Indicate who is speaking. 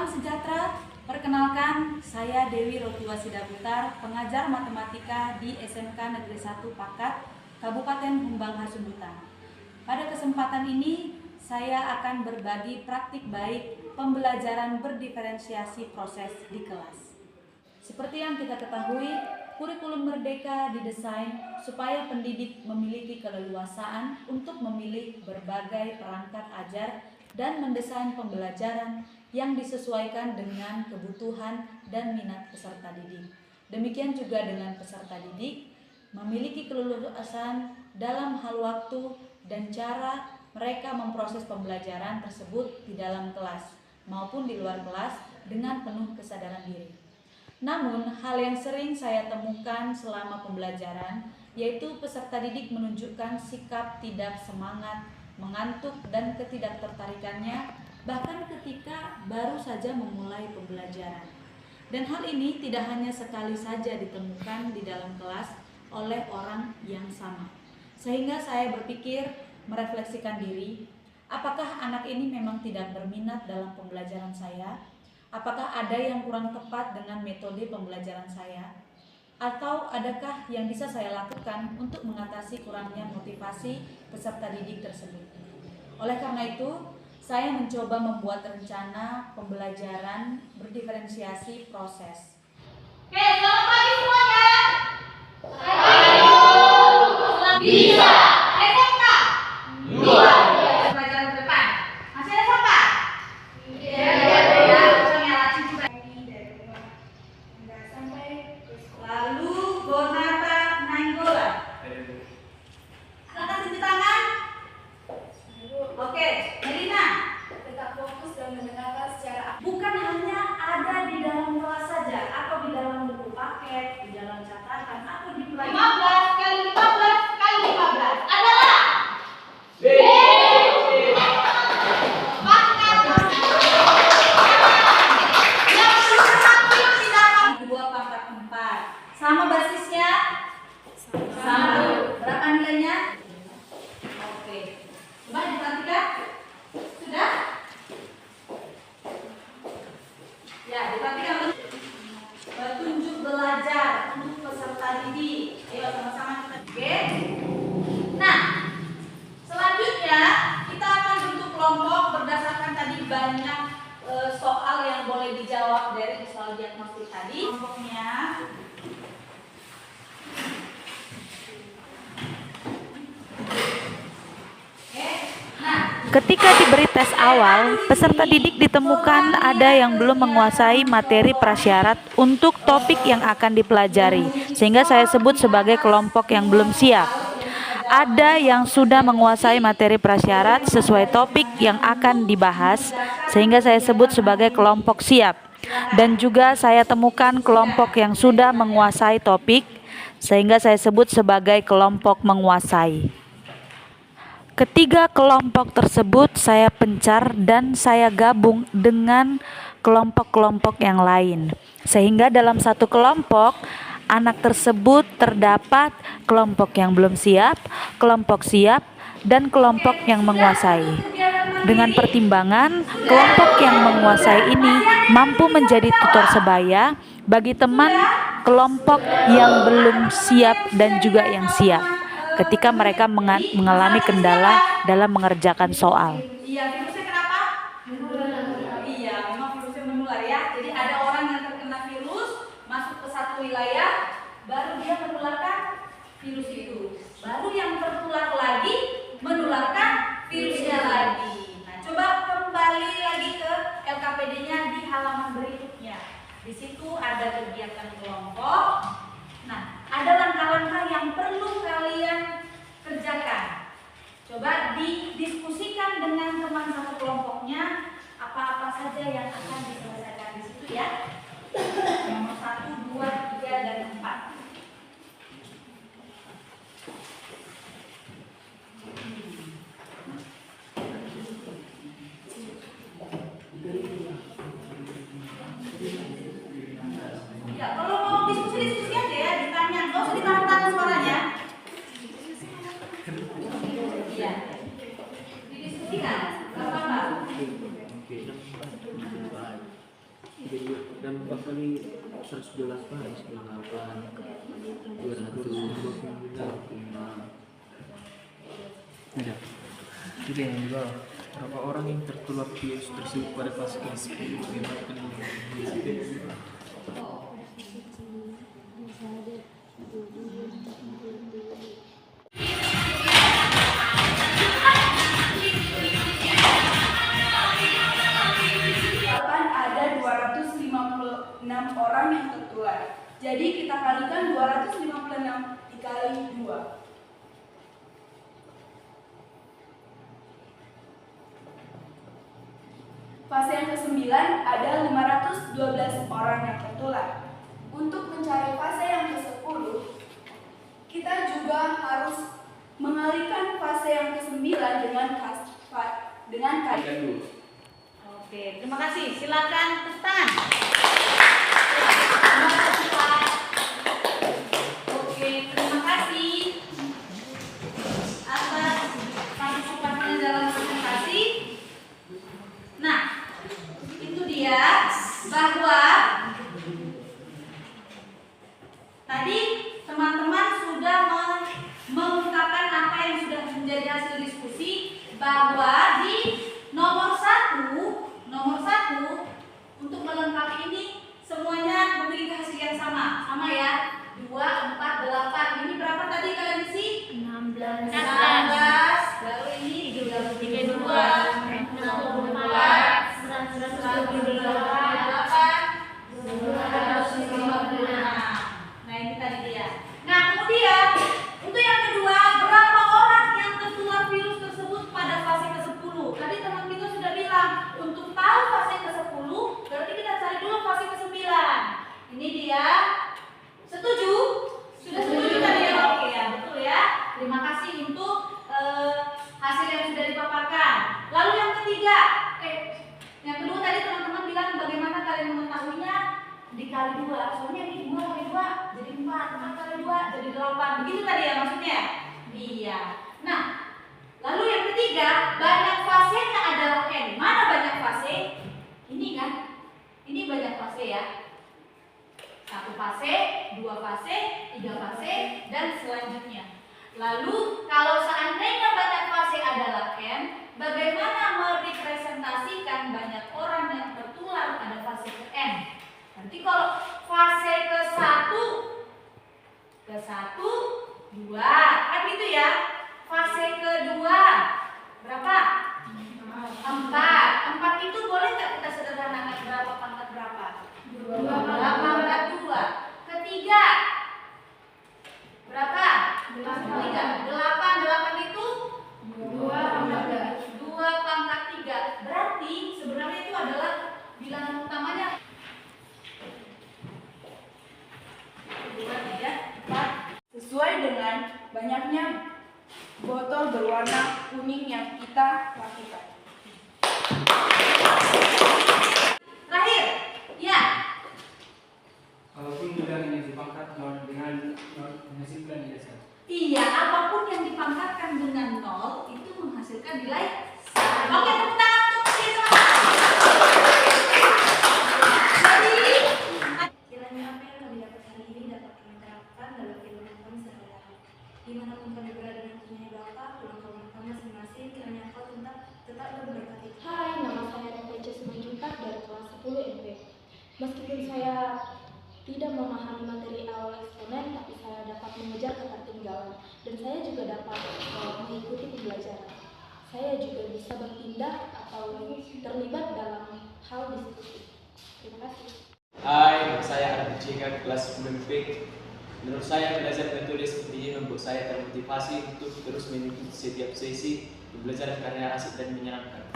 Speaker 1: sejahtera, perkenalkan saya Dewi Rotiwasida Butar, pengajar matematika di SMK Negeri 1 Pakat, Kabupaten Humbang Hasundutan. Pada kesempatan ini, saya akan berbagi praktik baik pembelajaran berdiferensiasi proses di kelas. Seperti yang kita ketahui, kurikulum merdeka didesain supaya pendidik memiliki keleluasaan untuk memilih berbagai perangkat ajar dan mendesain pembelajaran yang disesuaikan dengan kebutuhan dan minat peserta didik. Demikian juga dengan peserta didik memiliki keleluasaan dalam hal waktu dan cara mereka memproses pembelajaran tersebut di dalam kelas maupun di luar kelas dengan penuh kesadaran diri. Namun, hal yang sering saya temukan selama pembelajaran yaitu peserta didik menunjukkan sikap tidak semangat, mengantuk, dan ketidaktertarikannya bahkan ketika baru saja memulai pembelajaran. Dan hal ini tidak hanya sekali saja ditemukan di dalam kelas oleh orang yang sama. Sehingga saya berpikir merefleksikan diri, apakah anak ini memang tidak berminat dalam pembelajaran saya? Apakah ada yang kurang tepat dengan metode pembelajaran saya? Atau adakah yang bisa saya lakukan untuk mengatasi kurangnya motivasi peserta didik tersebut? Oleh karena itu, saya mencoba membuat rencana pembelajaran berdiferensiasi proses.
Speaker 2: Oke, selamat pagi semuanya. Ayo, bisa. SMK. Dua. Pelajaran depan. Masih ada siapa? Iya. Lalu Bonata Nainggolan. Angkat cuci tangan. Oke, Melina.
Speaker 3: Tetap fokus dan mendengarkan secara aktif.
Speaker 1: Bukan hanya ada di dalam kelas saja, atau di dalam buku paket, di dalam catatan, atau di
Speaker 2: 15 kali 15 kali 15 adalah B. Pangkat. Yang satu di dalam
Speaker 1: 2 pangkat 4. Sama basisnya? Sama. Berapa nilainya? Oke. Coba diperhatikan. Sudah? Ya, diperhatikan. Petunjuk belajar untuk peserta didik. Ayo sama-sama kita. Oke. Nah, selanjutnya kita akan bentuk kelompok berdasarkan tadi banyak soal yang boleh dijawab dari soal diagnostik tadi. Kelompoknya
Speaker 4: Ketika diberi tes awal, peserta didik ditemukan ada yang belum menguasai materi prasyarat untuk topik yang akan dipelajari, sehingga saya sebut sebagai kelompok yang belum siap. Ada yang sudah menguasai materi prasyarat sesuai topik yang akan dibahas, sehingga saya sebut sebagai kelompok siap. Dan juga saya temukan kelompok yang sudah menguasai topik, sehingga saya sebut sebagai kelompok menguasai. Ketiga kelompok tersebut saya pencar dan saya gabung dengan kelompok-kelompok yang lain. Sehingga dalam satu kelompok, anak tersebut terdapat kelompok yang belum siap, kelompok siap, dan kelompok yang menguasai. Dengan pertimbangan, kelompok yang menguasai ini mampu menjadi tutor sebaya bagi teman kelompok yang belum siap dan juga yang siap ketika mereka mengalami kendala dalam mengerjakan soal.
Speaker 1: Iya, virusnya kenapa? Menular. Iya, memang virusnya menular ya. Jadi ada orang yang terkena virus, masuk ke satu wilayah, baru dia menularkan virus itu. Baru yang tertular lagi, menularkan virusnya lagi. Nah, coba kembali lagi ke LKPD-nya di halaman berikutnya. Di situ ada kegiatan kelompok. Nah, ada langkah-langkah yang perlu kalian kerjakan. Coba didiskusikan dengan teman satu kelompoknya apa-apa saja yang akan diselesaikan di situ ya. Nomor 1, 2, 3, dan 4. Ya, kalau mau diskusi aja ya, ditanya, nggak usah ditahan-tahan suaranya. Iya, didiskusikan, nggak apa-apa.
Speaker 5: dan bakal 118, 98, 225. Ada. Jadi yang juga berapa orang yang tertular virus tersebut pada kelas ke-10 bagaimana penelitian?
Speaker 3: Ada 256 orang yang tertular. Jadi kita kalikan 256 dikali 2. Fase yang ke-9 ada 512 orang yang tertular. Untuk mencari fase yang ke-10, kita juga harus mengalihkan fase yang ke-9 dengan kali.
Speaker 1: Oke, terima kasih. Silakan Tristan. Terima kasih, Pak. Oke, terima kasih atas partisipasinya dalam presentasi. Nah, itu dia bahwa tadi teman-teman sudah mengungkapkan apa yang sudah menjadi hasil diskusi, bahwa di nomor satu untuk melengkapi ini semuanya memiliki hasil yang sama ya, 2, 4, 8. Ini berapa tadi kalian isi? 16. Lalu ini 32, 250. Nah, ini tadi dia. Nah, kemudian untuk yang kedua, berapa orang yang tertular virus tersebut pada fase ke-10? Tadi teman kita sudah bilang, untuk tahu fase ke-10, berarti kita cari dulu fase ke-9. Ini dia. Setuju? Sudah setuju tadi ya? Oke ya, betul ya. Terima kasih untuk hasil yang sudah dipaparkan. Lalu yang ketiga, yang kedua tadi teman-teman bilang bagaimana kalian mengetahuinya? Dikali 2, soalnya ini 2 kali 2 jadi 4, 4 kali 2 jadi 8. Begitu tadi ya maksudnya? Iya. Nah, lalu yang ketiga, banyak fasenya adalah N. Mana banyak fase? Ini kan? Ini banyak fase ya. 1 fase, 2 fase, 3 fase, dan selanjutnya. Lalu kalau seandainya banyak fase adalah N, bagaimana merepresentasikan banyak orang yang tertular pada fase ke N? Nanti kalau fase ke-1, 2, kan gitu ya. Fase kedua berapa? 4 itu boleh nggak kita sederhanakan berapa pangkat berapa? 2. Ketiga berapa? 8 itu 2 pangkat 3. Berarti sebenarnya itu adalah bilangan utamanya 2, 3, 4.
Speaker 3: Sesuai dengan banyaknya botol berwarna kuning yang kita lakukan.
Speaker 1: Terakhir, ya.
Speaker 5: Apapun yang dipangkat dengan menghasilkan nilai 1.
Speaker 1: Iya, apapun yang dipangkatkan dengan 0 itu menghasilkan nilai 1. Oke, tepuk tangan untuk siswa. Jadi,
Speaker 3: Kiranya apa yang kami dapat hari ini dapat kami terapkan dalam kehidupan kami sehari-hari. Dimanapun kami berada dan punya Bapak, pulang ke rumah kami masing-masing, kiranya Engkau tetap memberkati.
Speaker 6: Hai, nama saya NPC Simanjuntak dari kelas 10 MP. Meskipun saya tidak memahami materi awal eksponen, tapi saya dapat mengejar ketertinggalan dan saya juga dapat mengikuti pembelajaran. Saya juga bisa bertindak atau terlibat dalam hal diskusi. Terima kasih.
Speaker 7: Hai, saya Ardi Cika, kelas 10 MP. Menurut saya belajar metode seperti ini membuat saya termotivasi untuk terus mengikuti setiap sesi pembelajaran karena asik dan menyenangkan.